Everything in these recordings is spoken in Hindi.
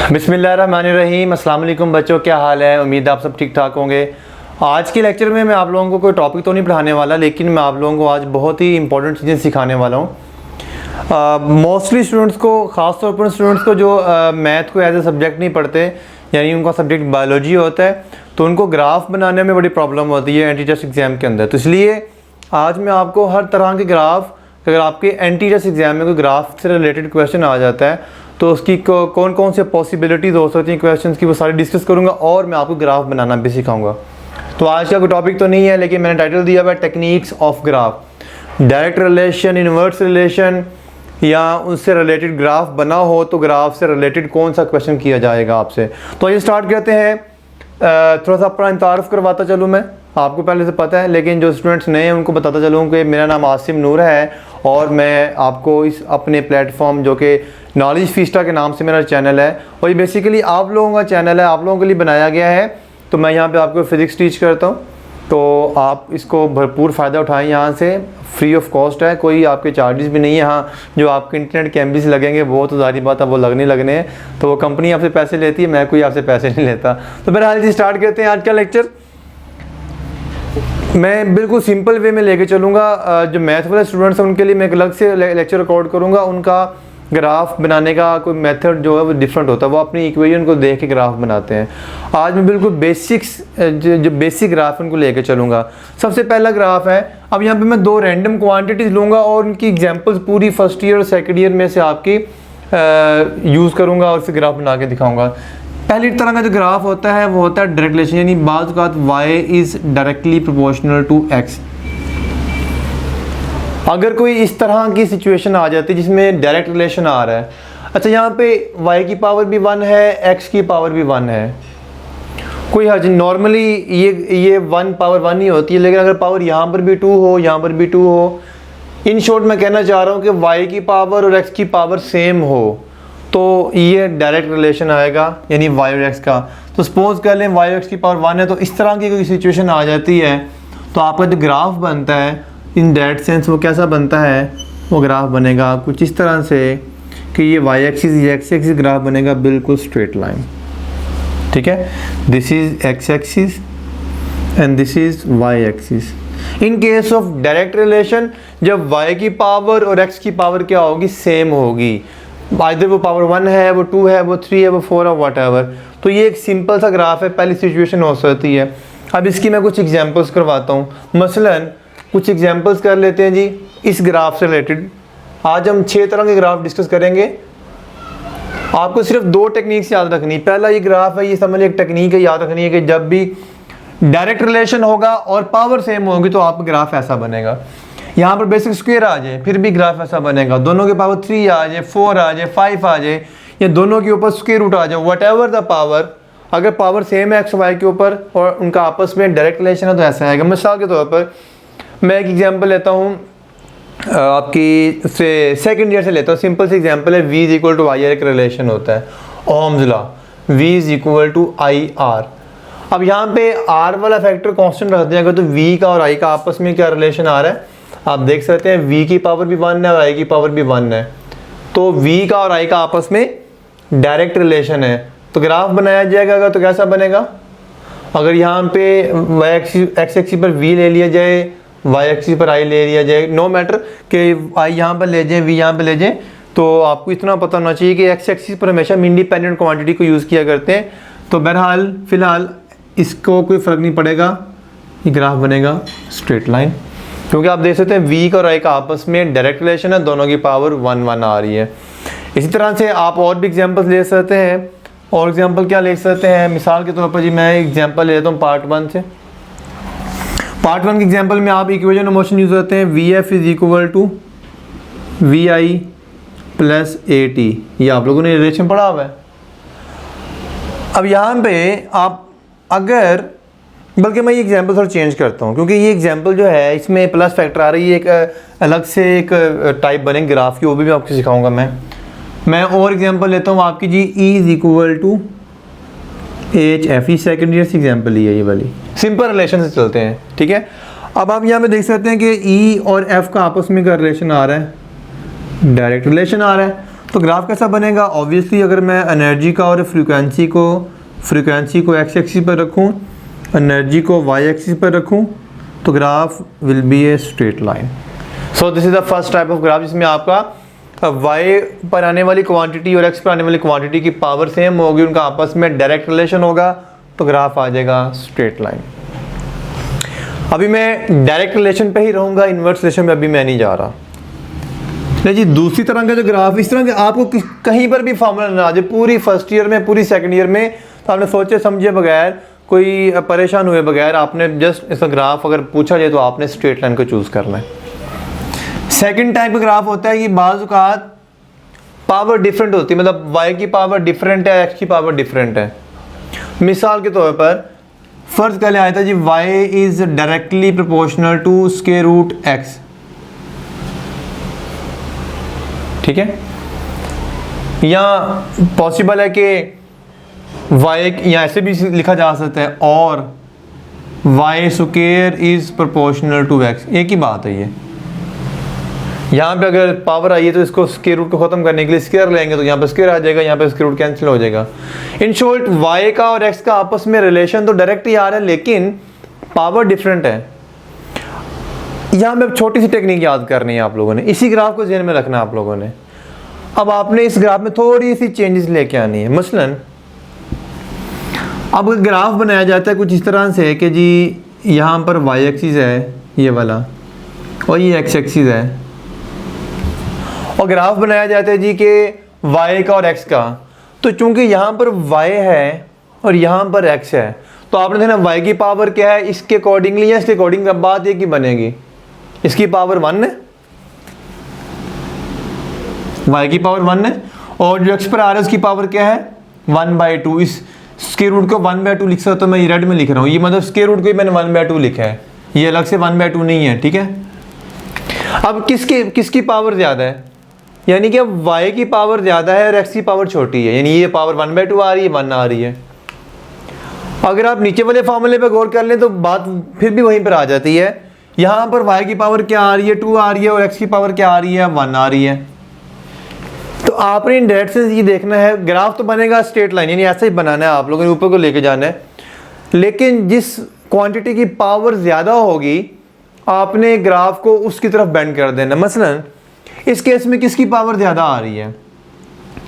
बिस्मिल्लाहिर्रहमानिर्रहीम। अस्सलाम वालेकुम बच्चों, क्या हाल है? उम्मीद है आप सब ठीक ठाक होंगे। आज के लेक्चर में मैं आप लोगों को कोई टॉपिक तो नहीं पढ़ाने वाला, लेकिन मैं आप लोगों को आज बहुत ही इंपॉर्टेंट चीज़ें सिखाने वाला हूँ। मोस्टली स्टूडेंट्स को, ख़ास तौर पर स्टूडेंट्स को जो मैथ को एज ए सब्जेक्ट नहीं पढ़ते, यानी उनका सब्जेक्ट बायोलॉजी होता है, तो उनको ग्राफ बनाने में बड़ी प्रॉब्लम होती है एंटी टेस्ट एग्ज़ाम के अंदर। तो इसलिए आज मैं आपको हर तरह के ग्राफ, अगर आपके एंटी टेस्ट एग्ज़ाम में कोई ग्राफ से रिलेटेड क्वेश्चन आ जाता है तो उसकी कौन कौन से पॉसिबिलिटीज़ हो सकती हैं क्वेश्चंस की, वो सारी डिस्कस करूंगा और मैं आपको ग्राफ बनाना भी सिखाऊंगा। तो आज का कोई टॉपिक तो नहीं है, लेकिन मैंने टाइटल दिया हुआ है techniques of graph. Direct relation, inverse relation या उससे रिलेटेड ग्राफ बना हो तो ग्राफ से रिलेटेड कौन सा क्वेश्चन किया जाएगा आपसे। तो ये स्टार्ट करते हैं। थोड़ा सा अपना तारुफ करवाता चलूँ, मैं आपको पहले से पता है, लेकिन जो स्टूडेंट्स नए हैं उनको बताता चलूँ कि मेरा नाम आसिम नूर है और मैं आपको इस अपने प्लेटफॉर्म जो कि नॉलेज फीस्टा के नाम से मेरा चैनल है, और ये बेसिकली आप लोगों का चैनल है, आप लोगों के लिए बनाया गया है। तो मैं यहाँ पे आपको फ़िज़िक्स टीच करता हूँ, तो आप इसको भरपूर फ़ायदा उठाएं। यहाँ से फ्री ऑफ कॉस्ट है, कोई आपके चार्जेस भी नहीं है। हाँ, जो आपके इंटरनेट के एमबीज़ लगेंगे वो तो ज़ाहिर बात है वो लगने हैं, तो वो कंपनी आपसे पैसे लेती है, मैं कोई आपसे पैसे नहीं लेता। तो बहरहाल जी स्टार्ट करते हैं आज का लेक्चर। मैं बिल्कुल सिंपल वे में लेके चलूँगा। जो मैथ वाले स्टूडेंट्स हैं उनके लिए मैं एक अलग से लेक्चर रिकॉर्ड करूँगा। उनका ग्राफ बनाने का कोई मेथड जो है वो डिफरेंट होता है, वो अपनी इक्वेशन को देख के ग्राफ बनाते हैं। आज मैं बिल्कुल बेसिक्स, जो बेसिक ग्राफ उनको लेके चलूँगा। सबसे पहला ग्राफ है, अब यहाँ पे मैं दो रैंडम क्वांटिटीज़ लूँगा और उनकी एग्जांपल्स पूरी फर्स्ट ईयर और सेकंड ईयर में से आपकी यूज़ करूँगा और फिर ग्राफ बना के दिखाऊँगा। पहली तरह का जो ग्राफ होता है वो होता है डायरेक्ट रिलेशन, यानी बाज़ औक़ात y is directly proportional to x। अगर कोई इस तरह की सिचुएशन आ जाती है जिसमें डायरेक्ट रिलेशन आ रहा है, अच्छा यहाँ पे y की पावर भी 1 है, x की पावर भी 1 है, कोई हर्ज। नॉर्मली ये 1 पावर 1 ही होती है, लेकिन अगर पावर यहाँ पर भी 2 हो, यहाँ पर भी 2 हो, इन शॉर्ट मैं कहना चाह रहा हूँ कि y की पावर और x की पावर सेम हो तो ये डायरेक्ट रिलेशन आएगा, यानी y और x का। तो सपोज कर लें y और x की पावर 1 है, तो इस तरह की कोई सिचुएशन आ जाती है तो आपका जो ग्राफ बनता है इन दैट सेंस वो कैसा बनता है, वो ग्राफ बनेगा कुछ इस तरह से कि ये y एक्सिस ये x एक्सिस ग्राफ बनेगा बिल्कुल स्ट्रेट लाइन। ठीक है, this is x axis and this is y axis. In case of direct relation जब y की पावर और x की पावर क्या होगी, सेम होगी। आइदर वो पावर 1 है, वो 2 है, वो 3 है, वो 4 है, व्हाटएवर। तो ये एक सिंपल सा ग्राफ है, पहली सिचुएशन हो सकती है। अब इसकी मैं कुछ एग्जांपल्स करवाता हूँ। मसलन कुछ एग्जांपल्स कर लेते हैं जी इस ग्राफ से रिलेटेड। आज हम 6 तरह के ग्राफ डिस्कस करेंगे। आपको सिर्फ 2 टेक्निक्स याद रखनी। पहला ये ग्राफ है, ये समझ एक टेक्निक है, याद रखनी है कि जब भी डायरेक्ट रिलेशन होगा और पावर सेम होगी तो आपका ग्राफ ऐसा बनेगा। यहाँ पर बेसिक स्क्वायर आ जाए फिर भी ग्राफ ऐसा बनेगा, दोनों के पावर 3 आ जाए, 4 आ जाए, 5 आ जाए, या दोनों के ऊपर स्क्वायर रूट आ जाए, व्हाटएवर द पावर। अगर पावर सेम है एक्स वाई के ऊपर और उनका आपस में डायरेक्ट रिलेशन है तो ऐसा आएगा। मिसाल के तौर पर मैं एक एग्जांपल लेता हूँ, आपकी से सेकंड ईयर से लेता हूँ। सिंपल सी एग्जांपल है, v is equal to I R का रिलेशन होता है, Ohm's law, v is equal to I R. अब यहाँ पे r वाला फैक्टर कांस्टेंट रख दिया, तो v का और i का आपस में क्या रिलेशन आ रहा है आप देख सकते हैं। v की पावर भी 1 है और i की पावर भी 1 है, तो v का और i का आपस में डायरेक्ट रिलेशन है। तो ग्राफ बनाया जाएगा तो कैसा बनेगा, अगर यहाँ पे x एक्सिस पर v ले लिया जाए, y एक्सिस पर i ले लिया जाए, नो मैटर कि i यहाँ पर ले जाए, v यहाँ पर ले जाए, तो आपको इतना पता होना चाहिए कि x एक्सिस पर हमेशा हम इंडिपेंडेंट क्वांटिटी को यूज़ किया करते हैं। तो बहरहाल फ़िलहाल इसको कोई फ़र्क नहीं पड़ेगा, ये ग्राफ बनेगा स्ट्रेट लाइन, क्योंकि आप देख सकते हैं v का और i का आपस में डायरेक्ट रिलेशन है, दोनों की पावर 1 1 आ रही है। इसी तरह से आप और भी एग्जांपल्स ले सकते हैं। और एग्जांपल क्या ले सकते हैं, मिसाल के तौर पर जी मैं एग्जांपल लेता हूँ पार्ट 1 से। पार्ट 1 के एग्जांपल में आप इक्वेशन ऑफ मोशन यूज़ करते हैं, vf is equal to vi plus at। ये आप लोगों ने रिलेशन पढ़ा हुआ है। अब यहाँ पे आप अगर, बल्कि मैं ये एग्जांपल थोड़ा चेंज करता हूँ, क्योंकि ये एग्जांपल जो है इसमें प्लस फैक्टर आ रही है, एक अलग से एक टाइप बनेंगे ग्राफ की, वो भी आपको सिखाऊंगा मैं और एग्जांपल लेता हूँ आपकी जी, E is equal to H F. ई सेकेंड ईयर से एग्जांपल ही है ये वाली, सिंपल रिलेशन से चलते हैं। ठीक है, अब आप यहाँ पे देख सकते हैं कि E और F का आपस में का रिलेशन आ रहा है, डायरेक्ट रिलेशन आ रहा है। तो ग्राफ कैसा बनेगा? ऑब्वियसली अगर मैं एनर्जी का और फ्रीक्वेंसी को एक्स एक्सिस पर रखूं, एनर्जी को वाई एक्सिस पर रखूं, तो graph will be a straight line. So this is the first type of graph जिसमें आपका वाई पर आने वाली क्वांटिटी और एक्स पर आने वाली क्वांटिटी की पावर सेम होगी, उनका आपस में डायरेक्ट रिलेशन होगा, तो ग्राफ आ जाएगा स्ट्रेट लाइन। अभी मैं डायरेक्ट रिलेशन पे ही रहूँगा, इन्वर्स रिलेशन में अभी मैं नहीं जा रहा। नहीं जी, दूसरी तरह का जो ग्राफ, इस तरह के आपको कहीं पर भी फॉर्मूला ना आ जाए, पूरी फर्स्ट ईयर में, पूरी सेकंड ईयर में, तो आपने सोचे समझे बगैर, कोई परेशान हुए बगैर, आपने जस्ट इसका ग्राफ अगर पूछा जाए तो आपने स्ट्रेट लाइन को चूज़ करना है। सेकंड टाइप का ग्राफ होता है कि बाज़ औक़ात पावर डिफरेंट होती है, मतलब वाई की पावर डिफरेंट है, एक्स की पावर डिफरेंट है। मिसाल के तौर पर फ़र्ज़ कर लिया आया था जी, y is directly proportional to square root x, ठीक है। या पॉसिबल है कि वाई या ऐसे भी लिखा जा सकता है, और Y square is proportional to X, एक ही बात है ये। यहाँ पे अगर पावर आई है तो इसको स्क्वायर रूट को ख़त्म करने के लिए स्क्वायर लेंगे, तो यहाँ पे स्क्वायर आ जाएगा, यहाँ पे स्क्वायर रूट कैंसिल हो जाएगा। इन शॉर्ट वाई का और एक्स का आपस में रिलेशन तो डायरेक्ट ही आ रहा है, लेकिन पावर डिफरेंट है। यहाँ पे छोटी सी टेक्निक याद करनी है आप लोगों ने, इसी ग्राफ को ध्यान में रखना आप लोगों ने। अब आपने इस ग्राफ में थोड़ी सी चेंजेस लेके आनी है। मसलन अब ग्राफ बनाया जाता है कुछ इस तरह से कि जी यहाँ पर वाई एक्सिस है ये वाला, और ये एक्स एक्सिस है, और ग्राफ बनाया जाता है जी के वाई का और एक्स का। तो चूंकि यहाँ पर वाई है और यहाँ पर एक्स है, तो आपने देखना वाई की पावर क्या है, इसके अकॉर्डिंगली या इसके अकॉर्डिंग बात एक ही बनेगी, इसकी पावर 1 है, वाई की पावर 1 है, और जो एक्स पर आ रहा है उसकी पावर क्या है 1/2। इस स्क्वायर रूट को 1/2 लिख सकता, तो मैं ये रेड में लिख रहा हूँ, ये मतलब स्क्वायर रूट को ही मैंने 1/2 लिखा है, ये अलग से 1/2 नहीं है, ठीक है। अब किसकी पावर ज़्यादा है, यानी कि अब y की पावर ज़्यादा है और x की पावर छोटी है, यानी ये पावर 1/2 आ रही है, 1 आ रही है। अगर आप नीचे वाले फार्मूले पे गौर कर लें तो बात फिर भी वहीं पर आ जाती है। यहाँ पर y की पावर क्या आ रही है 2 आ रही है, और x की पावर क्या आ रही है 1 आ रही है। तो आपने इन डायरेक्ट से ये देखना है, ग्राफ तो बनेगा स्ट्रेट लाइन, यानी ऐसा ही बनाना है, आप लोगों ने ऊपर को लेके जाना है, लेकिन जिस क्वांटिटी की पावर ज़्यादा होगी आपने ग्राफ को उसकी तरफ बेंड कर देना। मसलन इस केस में किसकी पावर ज़्यादा आ रही है,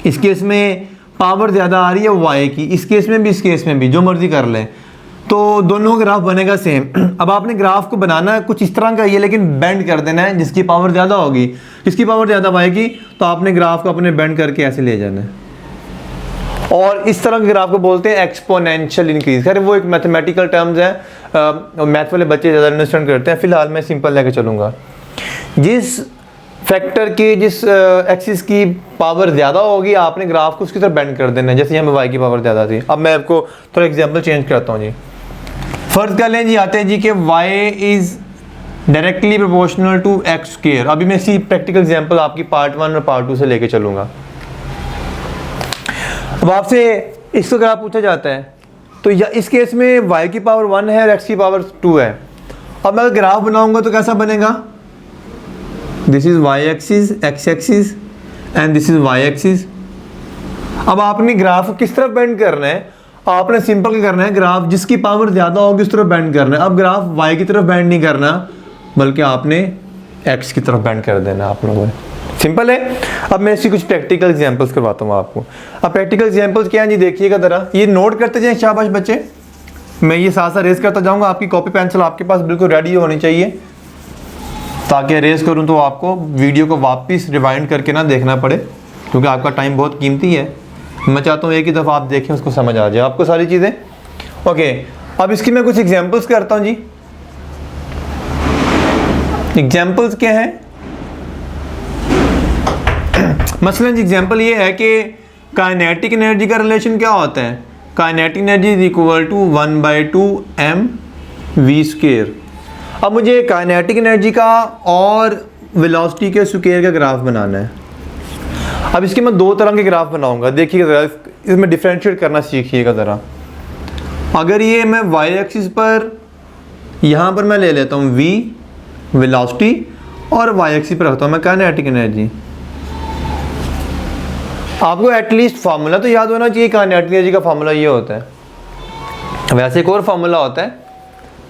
इस केस में पावर ज़्यादा आ रही है वाई की, इस केस में भी, इस केस में भी, जो मर्जी कर लें, तो दोनों ग्राफ बनेगा सेम। अब आपने ग्राफ को बनाना है कुछ इस तरह का ये, लेकिन बेंड कर देना है, जिसकी पावर ज़्यादा होगी, किसकी पावर ज़्यादा वाई की, तो आपने ग्राफ को अपने बेंड करके ऐसे ले जाना है, और इस तरह के ग्राफ को बोलते हैं एक्सपोनेंशियल इंक्रीज। खैर वो एक मैथमेटिकल टर्म्स है, मैथ वाले बच्चे ज़्यादा अंडरस्टैंड करते हैं, फिलहाल मैं सिंपल लेके चलूँगा। जिस फैक्टर की, जिस एक्सिस की पावर ज़्यादा होगी आपने ग्राफ को उसकी तरफ बेंड कर देना है, जैसे हमें वाई की पावर ज़्यादा थी। अब मैं आपको थोड़ा एग्जांपल चेंज करता हूँ जी। फर्ज कर लें जी, आते हैं जी कि Y is directly proportional to X square. अभी मैं इसी प्रैक्टिकल एग्जांपल आपकी पार्ट 1 और पार्ट 2 से लेके चलूँगा। अब आपसे इसको अगर आप पूछा जाता है तो या इस केस में वाई की पावर 1 है और एक्स की पावर 2 है। अब मैं ग्राफ बनाऊँगा तो कैसा बनेगा, this is Y axis, X axis and this is Y axis. अब आपने ग्राफ किस तरफ बेंड करना है, आपने सिंपल करना है, ग्राफ जिसकी पावर ज़्यादा होगी उस तरफ बेंड करना है। अब ग्राफ वाई की तरफ बेंड नहीं करना, बल्कि आपने एक्स की तरफ बेंड कर देना आप लोगों ने। सिंपल है। अब मैं इसकी कुछ प्रैक्टिकल एग्जांपल्स करवाता हूँ आपको। अब प्रैक्टिकल एग्जांपल्स क्या हैं जी, देखिएगा ज़रा, ये नोट करते जाएं शाबाश बच्चे। मैं ये साथ साथ रेस करता जाऊँगा, आपकी कॉपी पेंसिल आपके पास बिल्कुल रेडी होनी चाहिए, ताकि रेस करूं तो आपको वीडियो को वापस रिवाइंड करके ना देखना पड़े, क्योंकि आपका टाइम बहुत कीमती है। मैं चाहता हूं एक ही दफ़ा आप देखें, उसको समझ आ जाए आपको सारी चीज़ें। ओके, अब इसकी मैं कुछ एग्जांपल्स करता हूं जी। एग्जांपल्स क्या हैं, मसलन जी एग्जांपल ये है कि काइनेटिक एनर्जी का रिलेशन क्या होता है, kinetic energy is equal to 1/2 mv²। अब मुझे काइनेटिक एनर्जी का और वेलोसिटी के स्क्वायर का ग्राफ बनाना है। अब इसके मैं दो तरह के ग्राफ बनाऊंगा, देखिएगा ज़रा, इसमें डिफरेंशिएट करना सीखिएगा ज़रा। अगर ये मैं वाई एक्सिस पर, यहाँ पर मैं ले लेता हूँ v वेलोसिटी, और वाई एक्सिस पर रखता हूँ मैं काइनेटिक एनर्जी। आपको एटलीस्ट फार्मूला तो याद होना चाहिए, काइनेटिक एनर्जी का फार्मूला ये होता है। वैसे एक और फार्मूला होता है,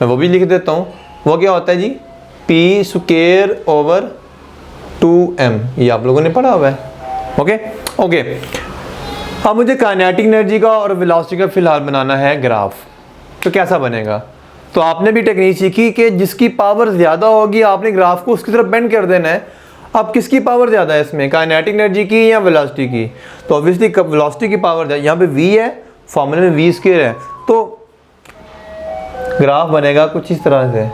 मैं वो भी लिख देता हूँ। वो क्या होता है जी, पी स्क्वायर ओवर 2m, ये आप लोगों ने पढ़ा हुआ है। ओके। अब मुझे काइनेटिक एनर्जी का और वेलोसिटी का फिलहाल बनाना है ग्राफ, तो कैसा बनेगा? तो आपने भी टेक्निक सीखी कि जिसकी पावर ज़्यादा होगी आपने ग्राफ को उसकी तरफ बेंड कर देना है। अब किसकी पावर ज़्यादा है इसमें, काइनेटिक एनर्जी की या वेलोसिटी की? तो ऑब्वियसली वेलोसिटी की पावर ज़्यादा। यहाँ पे v है, फॉर्मूले में v स्क्वायर है, तो ग्राफ बनेगा कुछ इस तरह से।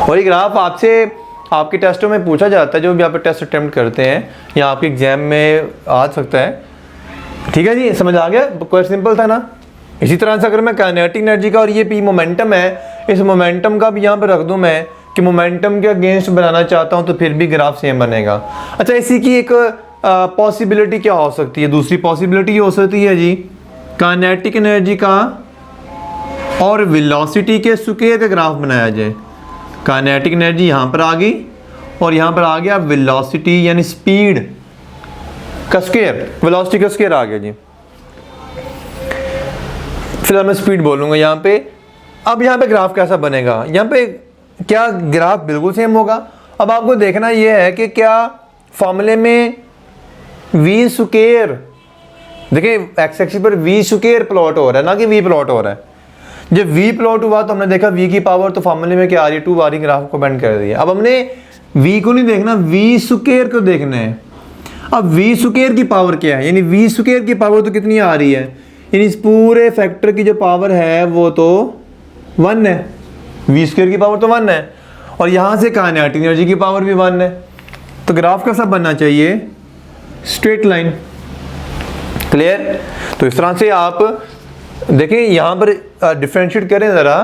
और ये ग्राफ आपसे आपके टेस्टों में पूछा जाता है, जो भी आप टेस्ट अटेम्प्ट करते हैं या आपके एग्जाम में आ सकता है। ठीक है जी, समझ आ गया? क्वेश्चन सिंपल था ना। इसी तरह से अगर मैं काइनेटिक एनर्जी का और ये पी मोमेंटम है, इस मोमेंटम का भी यहाँ पे रख दूँ मैं कि मोमेंटम के अगेंस्ट बनाना चाहता हूँ, तो फिर भी ग्राफ सेम बनेगा। अच्छा, इसी की एक पॉसिबिलिटी क्या हो सकती है? दूसरी पॉसिबिलिटी ये हो सकती है जी, काइनेटिक एनर्जी का और वेलोसिटी के स्क्वायर का ग्राफ बनाया जाए। काइनेटिक एनर्जी यहाँ पर आ गई और यहाँ पर आ गया वेलोसिटी यानी स्पीड का स्क्वायर, वेलोसिटी का स्क्वायर आ गया जी। फिलहाल मैं स्पीड बोलूँगा यहाँ पे। अब यहाँ पे ग्राफ कैसा बनेगा? यहाँ पे क्या ग्राफ बिल्कुल सेम होगा? अब आपको देखना ये है कि क्या फॉर्मूले में v स्क्वायर, देखिए एक्स एक्सिस पर v स्क्वायर प्लॉट हो रहा है ना कि v प्लॉट हो रहा है। जब v प्लॉट हुआ तो हमने देखा v की पावर तो फॉर्मूले में क्या आ रही है, 2 आ रही, ग्राफ को बेंड कर दिया। अब हमने v को नहीं देखना, v स्क्वायर को देखना है। अब v स्क्वायर की पावर क्या है, यानी v स्क्वायर की पावर तो कितनी आ रही है, यानी इस पूरे फैक्टर की जो पावर है वो तो 1 है, v स्क्वायर की पावर तो 1 है, और यहाँ से काइनेटिक एनर्जी की पावर भी 1 है। तो ग्राफ कैसा बनना चाहिए? Straight line. क्लियर? तो इस तरह से आप देखिए, यहाँ पर डिफ्रेंशिएट करें ज़रा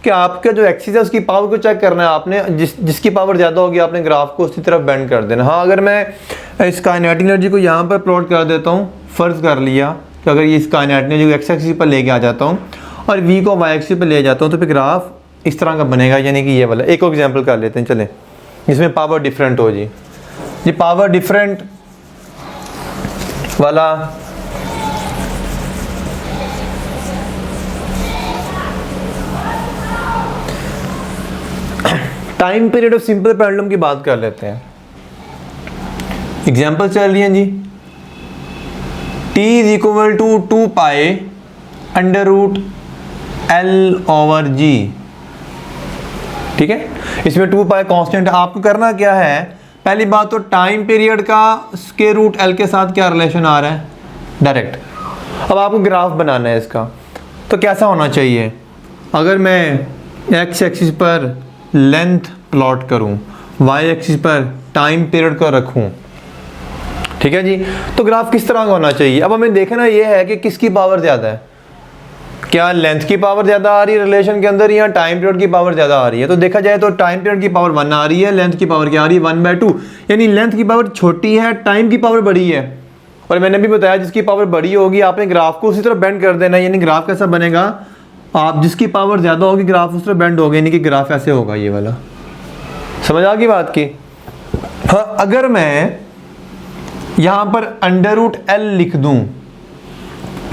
कि आपका जो एक्सिस है उसकी पावर को चेक करना है आपने। जिसकी पावर ज़्यादा होगी आपने ग्राफ को उसकी तरफ बेंड कर देना। हाँ, अगर मैं इस काइनेटिक एनर्जी को यहाँ पर प्लॉट कर देता हूँ, फ़र्ज़ कर लिया कि अगर ये इस काइनेटिक एनर्जी को एक्स एक्सिस पर लेके आ जाता हूँ और वी को वाई एक्सिस पर ले जाता हूँ, तो फिर ग्राफ इस तरह का बनेगा, यानी कि ये वाला। एक और एग्जाम्पल कर लेते हैं चलें, जिसमें पावर डिफरेंट हो जी पावर डिफरेंट वाला time period of simple pendulum की बात कर लेते हैं। एग्जाम्पल चल रही है जी, t is equal to 2 pi under root L over G। ठीक है, इसमें 2 पाई कांस्टेंट। आपको करना क्या है, पहली बात तो टाइम पीरियड का स्क्वायर रूट L के साथ क्या रिलेशन आ रहा है, डायरेक्ट। अब आपको ग्राफ बनाना है इसका, तो कैसा होना चाहिए? अगर मैं x एक्सिस पर लेंथ प्लॉट करूं, y एक्सिस पर टाइम पीरियड को रखूं, ठीक है जी, तो ग्राफ किस तरह का होना चाहिए? अब हमें देखना ये है कि किसकी पावर ज़्यादा है। क्या लेंथ की पावर ज़्यादा आ रही है रिलेशन के अंदर, या टाइम पीरियड की पावर ज़्यादा आ रही है? तो देखा जाए तो टाइम पीरियड की पावर 1 आ रही है, लेंथ की पावर क्या आ रही है, 1/2। यानी लेंथ की पावर छोटी है, टाइम की पावर बड़ी है। और मैंने भी बताया जिसकी पावर बड़ी होगी आपने ग्राफ को उसी तरह बेंड कर देना है। यानी ग्राफ कैसा बनेगा, आप जिसकी पावर ज़्यादा होगी ग्राफ उस तरह बेंड होगा, यानी कि ग्राफ ऐसे होगा, ये वाला। समझ आ गई बात की? हाँ, अगर मैं यहाँ पर अंडर रूट L लिख दूँ,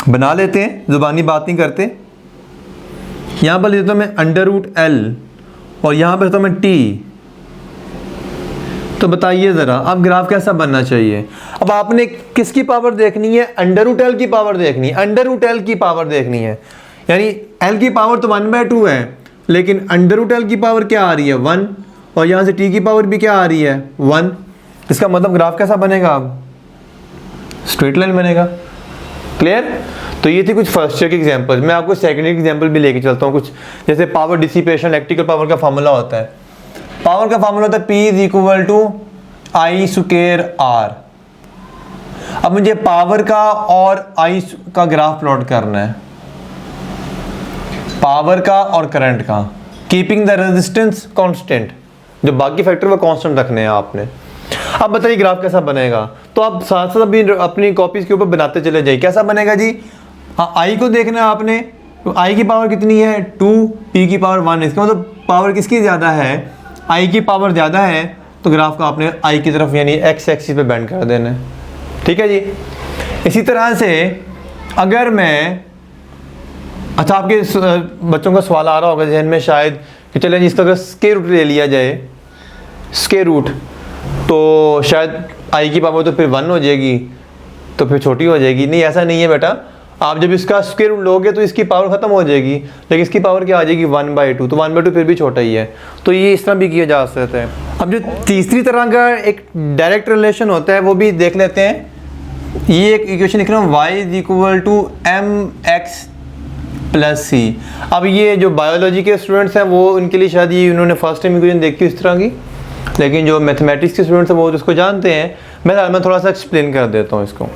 बना लेते हैं, ज़ुबानी बात नहीं करते। यहाँ पर लिखता हूँ मैं अंडर रूट L और यहाँ पर लिखता हूँ मैं T। तो बताइए ज़रा अब ग्राफ कैसा बनना चाहिए? अब आपने किसकी पावर देखनी है, अंडर रूट L की पावर देखनी है। अंडर रूट L की पावर देखनी है, यानी L की पावर तो 1/2 है, लेकिन अंडर रूट L की पावर क्या आ रही है, 1, और यहाँ से T की पावर भी क्या आ रही है, 1। इसका मतलब ग्राफ कैसा बनेगा, अब स्ट्रेट लाइन बनेगा। क्लियर? तो ये थी कुछ फर्स्ट ईयर की एग्जांपल। मैं आपको सेकंड ईयर की एग्जांपल भी लेके चलता हूँ कुछ, जैसे पावर डिसिपेशन। इलेक्ट्रिकल पावर का फार्मूला होता है, पावर का फार्मूला होता है P is equal to I square R। अब मुझे पावर का और I का ग्राफ प्लॉट करना है, पावर का और करंट का, कीपिंग द रेजिस्टेंस कांस्टेंट। जो बाकी फैक्टर वो कांस्टेंट रखने हैं आपने। अब बताइए ग्राफ कैसा बनेगा? तो आप साथ साथ अभी अपनी कॉपीज के ऊपर बनाते चले जाइए। कैसा बनेगा जी? हाँ, आई को देखना है आपने, तो आई की पावर कितनी है, 2, पी की पावर 1। इसका मतलब पावर किसकी ज़्यादा है, आई की पावर ज़्यादा है, तो ग्राफ को आपने आई की तरफ यानी एक्स एक्सिस पे बेंड कर देना है। ठीक ठीक है जी। इसी तरह से अगर मैं, अच्छा आपके बच्चों का सवाल आ रहा होगा जहन में शायद कि चलें जी इसका अगर स्क्वायर रूट ले लिया जाए, स्क्वायर रूट, तो शायद आई की पावर तो फिर 1 हो जाएगी, तो फिर छोटी हो जाएगी। नहीं, ऐसा नहीं है बेटा। आप जब इसका स्क्वायर रूट लोगे तो इसकी पावर ख़त्म हो जाएगी, लेकिन इसकी पावर क्या आ जाएगी 1/2, तो 1/2 फिर भी छोटा ही है। तो ये इस तरह भी किया जा सकता है। अब जो तीसरी तरह का एक डायरेक्ट रिलेशन होता है वो भी देख लेते हैं। ये एक इक्वेशन लिख रहा हूँ, y = mx + c। अब ये जो बायोलॉजी के स्टूडेंट्स हैं वो उनके लिए शायद ये उन्होंने फर्स्ट टाइम इक्वेशन देखी इस तरह की, लेकिन जो मैथमेटिक्स के स्टूडेंट्स हैं वो उसको जानते हैं। मैं थोड़ा सा एक्सप्लेन कर देता हूँ इसको।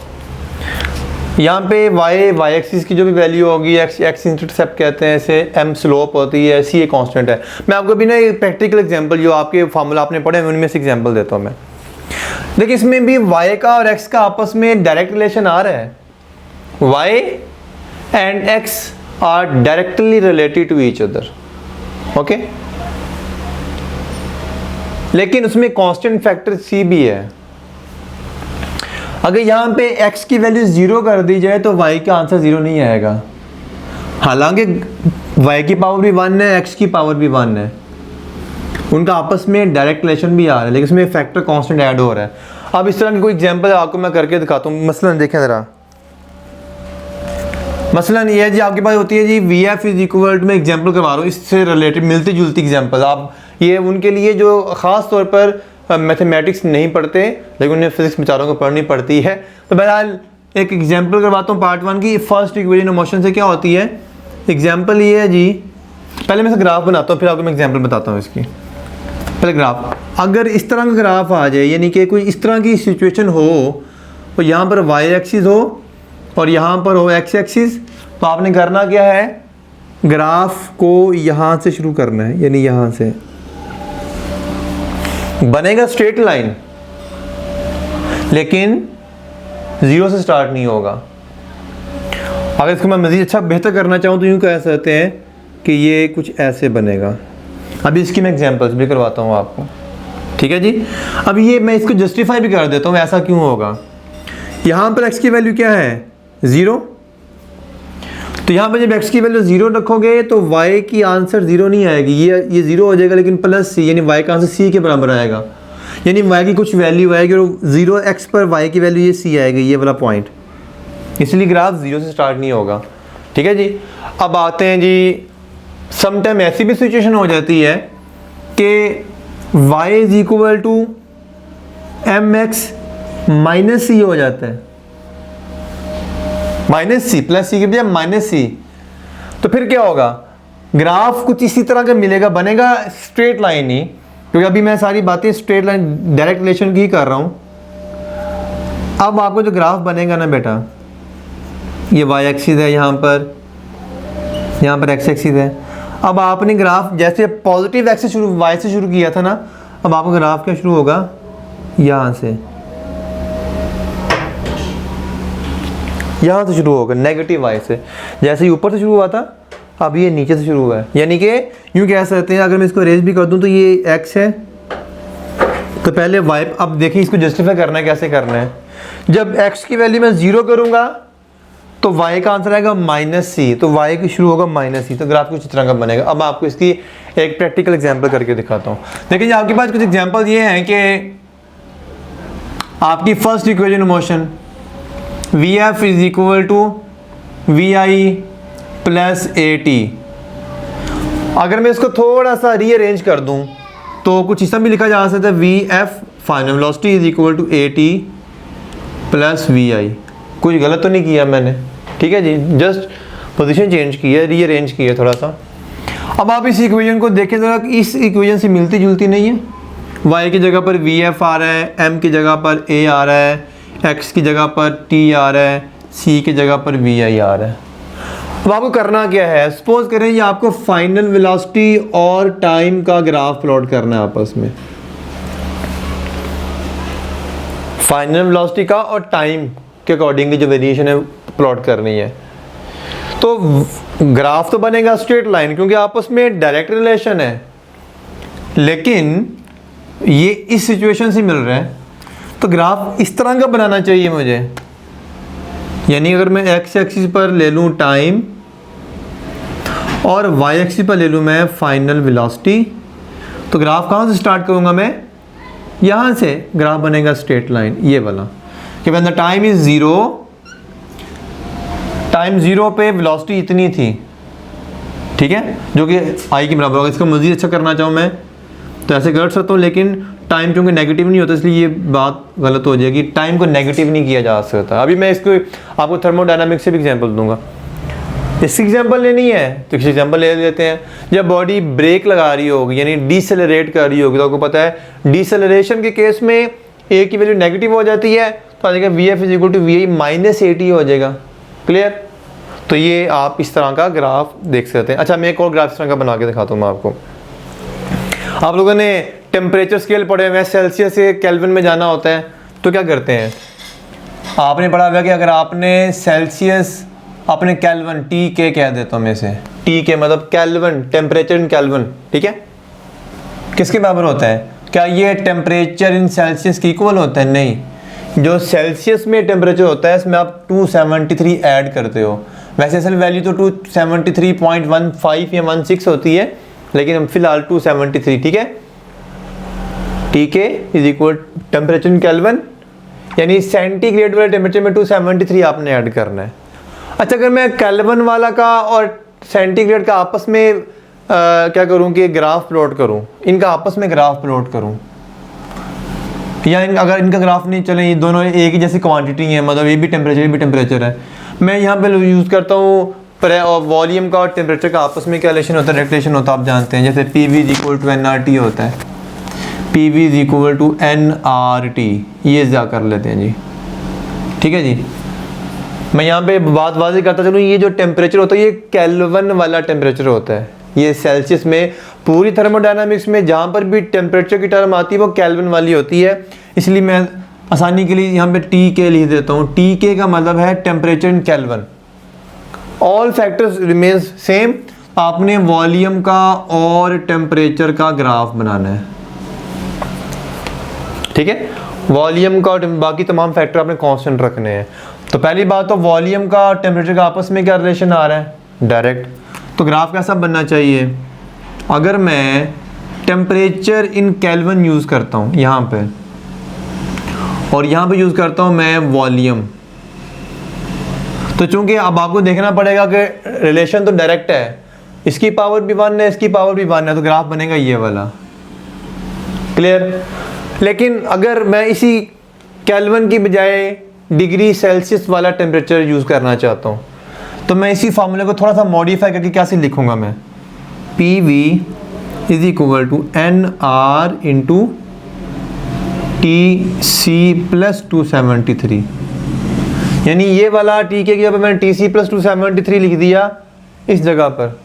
यहाँ पे y एक्सिस की जो भी वैल्यू होगी, x इंटरसेप्ट कहते हैं इसे, m स्लोप होती है, c एक कांस्टेंट है। मैं आपको भी ना एक प्रैक्टिकल एग्जांपल जो आपके फार्मूला आपने पढ़े हैं उनमें से एग्जांपल देता हूँ मैं। देखिए इसमें भी y का और x का आपस में डायरेक्ट रिलेशन आ रहा है। y and x are directly related to each other, okay. लेकिन उसमें कांस्टेंट फैक्टर c भी है। अगर यहाँ पे x की वैल्यू 0 कर दी जाए तो y का आंसर 0 नहीं आएगा। हालांकि y की पावर भी 1 है, x की पावर भी 1 है, उनका आपस में डायरेक्ट रिलेशन भी आ रहा है, लेकिन उसमें फैक्टर कांस्टेंट ऐड हो रहा है। अब इस तरह की कोई एग्जांपल आपको मैं करके दिखाता हूँ। मसलन देखें ज़रा, मसलन ये है जी आपके पास होती है जी VF मैं एग्जांपल करवा रहा हूँ, इससे रिलेटेड मिलती जुलती एग्जांपल। आप ये उनके लिए जो ख़ास तौर पर मैथमेटिक्स नहीं पढ़ते लेकिन उन्हें फिजिक्स बेचारों को पढ़नी पड़ती है। तो बहरहाल एक एग्जांपल करवाता हूँ पार्ट 1 की। फर्स्ट इक्वेशन ऑफ मोशन से क्या होती है, एग्जांपल ये है जी, पहले मैं इसका ग्राफ बनाता हूँ फिर आपको मैं एग्जांपल बताता हूँ इसकी। पहले ग्राफ, अगर इस तरह का ग्राफ आ जाए, यानी कि कोई इस तरह की सिचुएशन हो, तो यहाँ पर y एक्सिस हो और यहाँ पर हो x एक्सिस, तो आपने करना क्या है, ग्राफ को यहाँ से शुरू करना है, यानी यहाँ से बनेगा स्ट्रेट लाइन, लेकिन 0 से स्टार्ट नहीं होगा। अगर इसको मैं मज़ीद अच्छा बेहतर करना चाहूँ तो यूँ कह सकते हैं कि ये कुछ ऐसे बनेगा। अभी इसकी मैं एग्जांपल्स भी करवाता हूँ आपको, ठीक है जी। अब ये मैं इसको जस्टिफाई भी कर देता हूँ ऐसा क्यों होगा। यहाँ पर x की वैल्यू क्या है 0, तो यहाँ पर जब x की वैल्यू 0 रखोगे तो y की आंसर 0 नहीं आएगी, ये 0 हो जाएगा, लेकिन प्लस c, यानी y का आंसर c के बराबर आएगा, यानी y की कुछ वैल्यू आएगी और 0x पर y की वैल्यू ये c आएगी, ये वाला पॉइंट। इसलिए ग्राफ 0 से स्टार्ट नहीं होगा, ठीक है जी। अब आते हैं जी, समटाइम ऐसी भी सिचुएशन हो जाती है कि y = mx - c हो जाता है, -c + c के बजाय -c, तो फिर क्या होगा, ग्राफ कुछ इसी तरह का मिलेगा, बनेगा स्ट्रेट लाइन ही, क्योंकि अभी मैं सारी बातें स्ट्रेट लाइन डायरेक्ट रिलेशन की ही कर रहा हूँ। अब आपको जो ग्राफ बनेगा ना बेटा, ये y एक्सिस है, यहाँ पर x एक्सिस है। अब आपने ग्राफ जैसे पॉजिटिव एक्सिस शुरू y से शुरू किया था ना, अब आपका ग्राफ क्या शुरू होगा, यहाँ से शुरू होगा नेगेटिव y से, जैसे ही ऊपर से शुरू हुआ था अब ये नीचे से शुरू हुआ है। यानी कि यूँ कह सकते हैं, अगर मैं इसको अरेंज भी कर दूं तो ये x है, तो पहले y, अब देखिए इसको जस्टिफाई करना है, कैसे करना है। जब x की वैल्यू मैं 0 करूंगा तो y का आंसर आएगा -c, तो y की शुरू होगा -c, तो ग्राफ कुछ इस तरह का बनेगा। अब आपको इसकी एक प्रैक्टिकल एग्जांपल करके दिखाता हूँ। देखिए आपके पास कुछ एग्जांपल ये हैं कि आपकी first equation of motion VF = VI + AT। अगर मैं इसको थोड़ा सा रीअरेंज कर दूं तो कुछ इस तरह भी लिखा जा सकता है, VF final velocity = AT + VI। कुछ गलत तो नहीं किया मैंने, ठीक है जी, जस्ट पोजीशन चेंज की है, रीअरेंज की है थोड़ा सा। अब आप इस इक्वेशन को देखें ज़रा, इस इक्वेशन से मिलती जुलती नहीं है। y की जगह पर VF आ रहा है, m की जगह पर A आ रहा है, x की जगह पर t आ रहा है, c की जगह पर VI आ रहा है। अब आपको करना क्या है, सपोज करें ये आपको फाइनल वेलोसिटी और टाइम का ग्राफ प्लॉट करना है आपस में, फाइनल वेलोसिटी का और टाइम के अकॉर्डिंगली जो वेरिएशन है प्लॉट करनी है। तो ग्राफ तो बनेगा स्ट्रेट लाइन क्योंकि आपस में डायरेक्ट रिलेशन है, लेकिन ये इस सिचुएशन से मिल रहा है। तो ग्राफ इस तरह का बनाना चाहिए मुझे, यानी अगर मैं एक्स एक्सिस पर ले लूँ टाइम और वाई एक्सिस पर ले लूँ मैं फाइनल वेलोसिटी, तो ग्राफ कहाँ से स्टार्ट करूँगा मैं, यहाँ से ग्राफ बनेगा स्ट्रेट लाइन ये वाला, कि when the time is zero, time zero पे वेलोसिटी इतनी थी, ठीक है, जो कि आई के बराबर होगा। इसको मज़ीद अच्छा करना चाहूँ मैं तो ऐसे कर सकता हूँ, लेकिन टाइम क्योंकि नेगेटिव नहीं होता इसलिए ये बात गलत हो जाएगी, टाइम को नेगेटिव नहीं किया जा सकता। अभी मैं इसको आपको थर्मोडायनामिक्स से भी एग्जांपल दूंगा। इसकी एग्जांपल लेनी है तो किसी एग्जांपल ले लेते हैं। जब बॉडी ब्रेक लगा रही होगी यानी डिसेलरेट कर रही होगी, तो आपको पता है डिसेलरेशन के केस में ए की वैल्यू नेगेटिव हो जाती है, तो आ जाएगा V F is equal to V I minus A T हो जाएगा। क्लियर? तो ये आप इस तरह का ग्राफ देख सकते हैं। अच्छा, मैं एक और ग्राफ इस तरह का बना के दिखाता हूँ मैं आपको। आप लोगों ने टेम्परेचर स्केल पढ़े हुए हैं, सेल्सियस से केल्विन में जाना होता है, तो क्या करते हैं, आपने पढ़ा हुआ कि अगर आपने सेल्सियस अपने केल्विन टी के कह देता हूँ मैं से, टी के मतलब केल्विन, टेम्परेचर इन केल्विन, ठीक है, किसके बराबर होता है? क्या ये टेम्परेचर इन सेल्सियस के इक्वल होता है? नहीं, जो सेल्सियस में टेम्परेचर होता है इसमें आप 273 ऐड करते हो। वैसे असल वैल्यू तो 273.15 या 16 होती है, लेकिन हम फिलहाल 273, ठीक है। टी के is equal temperature in kelvin, यानी सेंटीग्रेड वाले टेम्परेचर में 273 आपने ऐड करना है। अच्छा, अगर मैं केल्विन वाला का और सेंटीग्रेड का आपस में क्या करूं कि ग्राफ प्लॉट करूं, इनका आपस में ग्राफ प्लॉट करूं, या अगर इनका ग्राफ नहीं चले, ये दोनों एक ही जैसी क्वांटिटी है, मतलब ये भी टेम्परेचर है, मैं यहाँ पे यूज़ करता हूँ वॉल्यूम का और टेम्परेचर का आपस में क्या रिलेशन होता है, डायरेक्ट रिलेशन होता है, आप जानते हैं। जैसे P V is equal to N R T होता है, P V is equal to N R T, ये जा कर लेते हैं जी, ठीक है जी। मैं यहाँ पे बात वाज़ेह करता चलूँ, ये जो टेम्परेचर होता है ये केल्विन वाला टेम्परेचर होता है। ये सेल्सियस में पूरी थर्मोडायनामिक्स में जहाँ पर भी टेम्परेचर की टर्म आती है वो केल्विन वाली होती है, इसलिए मैं आसानी के लिए यहाँ पे टी के लिख देता हूँ। टी के का मतलब है temperature in kelvin. All factors remains same, आपने वॉल्यूम का और टेम्परेचर का ग्राफ बनाना है, ठीक है। वॉल्यूम का और बाकी तमाम फैक्टर आपने कांस्टेंट रखने हैं। तो पहली बात तो वॉल्यूम का और टेम्परेचर का आपस में क्या रिलेशन आ रहा है, डायरेक्ट। तो ग्राफ कैसा बनना चाहिए, अगर मैं टेम्परेचर इन केल्विन यूज़ करता हूँ यहाँ पे, और यहाँ पे यूज़ करता हूँ मैं वॉल्यूम, तो चूंकि अब आपको देखना पड़ेगा कि रिलेशन तो डायरेक्ट है, इसकी पावर भी 1 है, इसकी पावर भी 1 है, तो ग्राफ बनेगा ये वाला। क्लियर? लेकिन अगर मैं इसी केल्विन की बजाय डिग्री सेल्सियस वाला टेम्परेचर यूज़ करना चाहता हूँ, तो मैं इसी फार्मूले को थोड़ा सा मॉडिफाई करके कैसे लिखूँगा मैं, P V is equal to N R into T C plus 273, यानी ये वाला टी के जगह पर मैंने टी सी प्लस 273 लिख दिया इस जगह पर,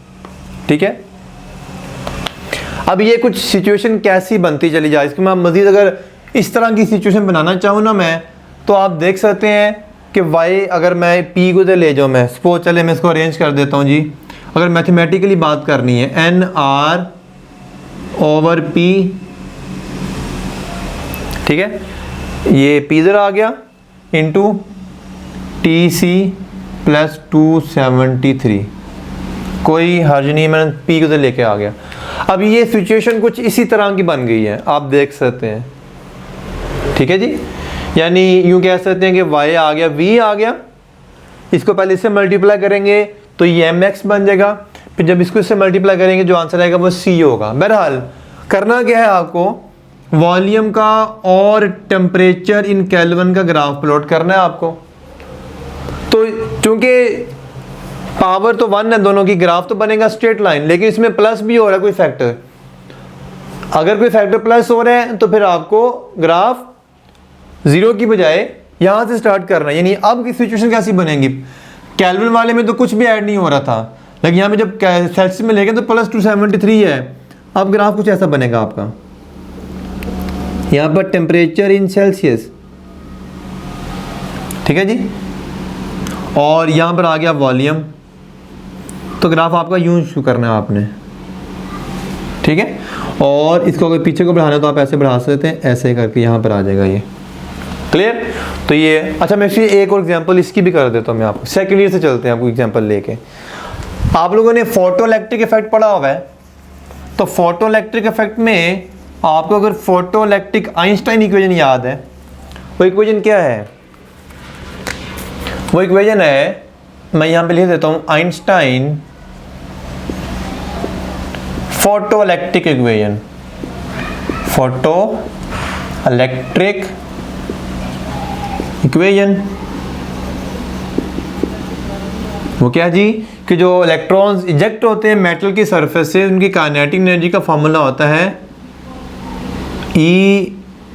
ठीक है। अब ये कुछ सिचुएशन कैसी बनती चली जाए, इसके मैं मज़ीद अगर इस तरह की सिचुएशन बनाना चाहूँ ना मैं, तो आप देख सकते हैं कि y अगर मैं p को ले जाऊँ, मैं सपोज चले मैं इसको अरेंज कर देता हूँ जी। अगर मैथमेटिकली बात करनी है एन आर ओवर p, ठीक है, ये p इधर आ गया इंटू टी सी प्लस 273, कोई हर्ज नहीं, मैंने p को लेके आ गया। अब ये सिचुएशन कुछ इसी तरह की बन गई है, आप देख सकते हैं, ठीक है जी। यानी यूँ कह सकते हैं कि y आ गया, v आ गया, इसको पहले इससे मल्टीप्लाई करेंगे तो ये mx बन जाएगा, फिर जब इसको इससे मल्टीप्लाई करेंगे जो आंसर आएगा वो c होगा। बहरहाल करना क्या है, आपको वॉल्यूम का और टेम्परेचर इन केल्विन का ग्राफ प्लॉट करना है आपको। तो चूंकि पावर तो 1 है दोनों की, ग्राफ तो बनेगा स्ट्रेट लाइन, लेकिन इसमें प्लस भी हो रहा है कोई फैक्टर। अगर कोई फैक्टर प्लस हो रहा है तो फिर आपको ग्राफ 0 की बजाय यहाँ से स्टार्ट करना है। यानी अब की सिचुएशन कैसी बनेगी, केल्विन वाले में तो कुछ भी ऐड नहीं हो रहा था, लेकिन यहाँ पे जब सेल्सियस में लेंगे तो प्लस 273 है। अब ग्राफ कुछ ऐसा बनेगा आपका, यहाँ पर टेम्परेचर इन सेल्सियस, ठीक है जी, और यहाँ पर आ गया वॉल्यूम, तो ग्राफ आपका यूं शुरू करना है आपने, ठीक है। और इसको अगर पीछे को बढ़ाना है तो आप ऐसे बढ़ा सकते हैं, ऐसे करके यहाँ पर आ जाएगा ये, क्लियर? तो ये अच्छा, मैं इसकी एक और एग्जांपल इसकी भी कर देता हूँ मैं आपको। सेकंड ईयर से चलते हैं आपको एग्जांपल लेके। आप लोगों ने फोटो इलेक्ट्रिक इफेक्ट पढ़ा हुआ है, तो फोटो इलेक्ट्रिक इफेक्ट में आपको अगर फोटो इलेक्ट्रिक आइंस्टाइन इक्वेशन याद है, वो इक्वेशन क्या है? वो इक्वेशन है, मैं यहाँ पे लिख देता हूँ, Einstein photo electric equation. Photo electric equation वो क्या जी, कि जो इलेक्ट्रॉन्स इजेक्ट होते हैं मेटल की सरफेस से, उनकी काइनेटिक एनर्जी का फॉर्मूला होता है E-phi।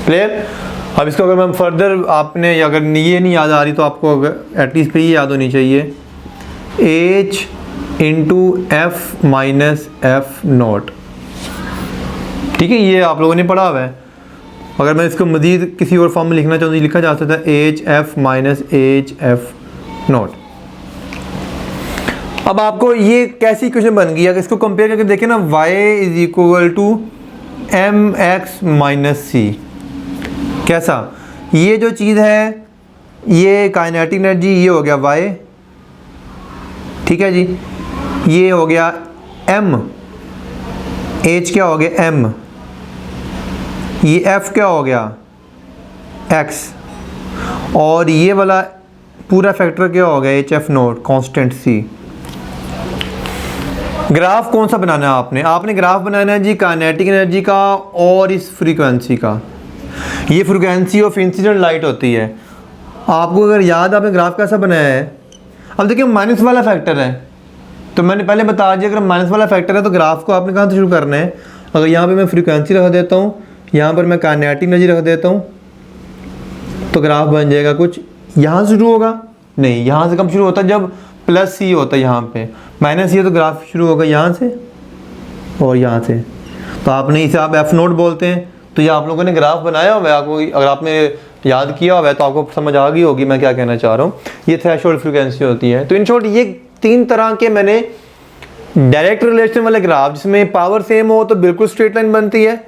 क्लियर? अब इसको अगर मैं फर्दर, आपने अगर ये नहीं याद आ रही तो आपको एटलीस्ट पे ये याद होनी चाहिए, H into F minus F not. ठीक है, ये आप लोगों ने पढ़ा हुआ है। अगर मैं इसको मज़ीद किसी और फॉर्म में लिखना चाहूँ तो लिखा जा सकता है HF माइनस HF नॉट। अब आपको ये कैसी इक्वेशन बन गई? अगर इसको कंपेयर करके देखें ना, y is equal to mx minus c. कैसा? ये जो चीज़ है, ये काइनेटिक एनर्जी, ये हो गया y, ठीक है जी, ये हो गया m, h क्या हो गया m, ये f क्या हो गया x, और ये वाला पूरा फैक्टर क्या हो गया HF note constant c। Graph कौन सा बनाना है आपने? आपने ग्राफ बनाना है जी काइनेटिक एनर्जी का और इस फ्रीक्वेंसी का। ये फ्रीक्वेंसी ऑफ इंसिडेंट लाइट होती है। आपको अगर याद, आपने ग्राफ कैसा बनाया है? अब देखिए माइनस वाला फैक्टर है, तो मैंने पहले बता दिया, अगर माइनस वाला फैक्टर है तो ग्राफ को आपने कहाँ से शुरू करना है? अगर यहाँ पे मैं फ्रीक्वेंसी रख देता हूँ, यहाँ पर मैं काइनेटिक एनर्जी रख देता हूँ, तो ग्राफ बन जाएगा कुछ यहाँ से शुरू होगा। नहीं, यहाँ से कब शुरू होता है? जब प्लस सी होता है, यहाँ पे माइनस सी है तो ग्राफ शुरू होगा यहाँ से और यहाँ से। तो आपने इसे आप एफ नोट बोलते हैं। तो ये आप लोगों ने ग्राफ बनाया हुआ है, आपको अगर आपने याद किया हुआ है तो आपको समझ आ गई होगी मैं क्या कहना चाह रहा हूँ। ये थ्रेशोल्ड फ्रीक्वेंसी होती है। तो इन शॉर्ट ये 3 तरह के मैंने डायरेक्ट रिलेशन वाले ग्राफ, जिसमें पावर सेम हो तो बिल्कुल स्ट्रेट लाइन बनती है,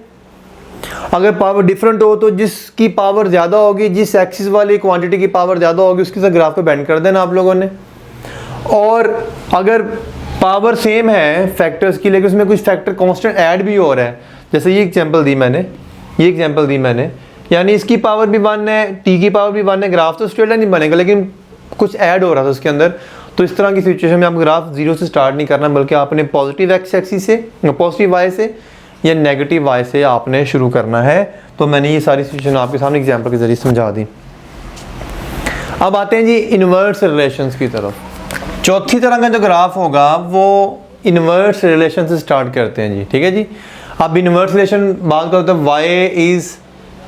अगर पावर डिफरेंट हो तो जिसकी पावर ज़्यादा होगी, जिस एक्सिस वाली क्वांटिटी की पावर ज़्यादा होगी उसके साथ ग्राफ को बेंड कर देना आप लोगों ने। और अगर पावर सेम है फैक्टर्स की, लेकिन उसमें कुछ फैक्टर कांस्टेंट ऐड भी हो रहा है, जैसे ये एग्जांपल दी मैंने, यानी इसकी पावर भी 1 है, टी की पावर भी 1 है, ग्राफ तो स्ट्रेट लाइन नहीं बनेगा लेकिन कुछ ऐड हो रहा था उसके अंदर। तो इस तरह की सिचुएशन में आप ग्राफ जीरो से स्टार्ट नहीं करना, बल्कि आपने पॉजिटिव एक्स एक्सिस से, पॉजिटिव वाई से या नेगेटिव वाई से आपने शुरू करना है। तो मैंने ये सारी सिचुएशन आपके सामने एग्जांपल के जरिए समझा दी। अब आते हैं जी इन्वर्स रिलेशंस की तरफ। चौथी तरह का जो ग्राफ होगा वो इन्वर्स रिलेशन से स्टार्ट करते हैं जी, ठीक है जी। अब इन्वर्स रिलेशन बात करते हैं, y is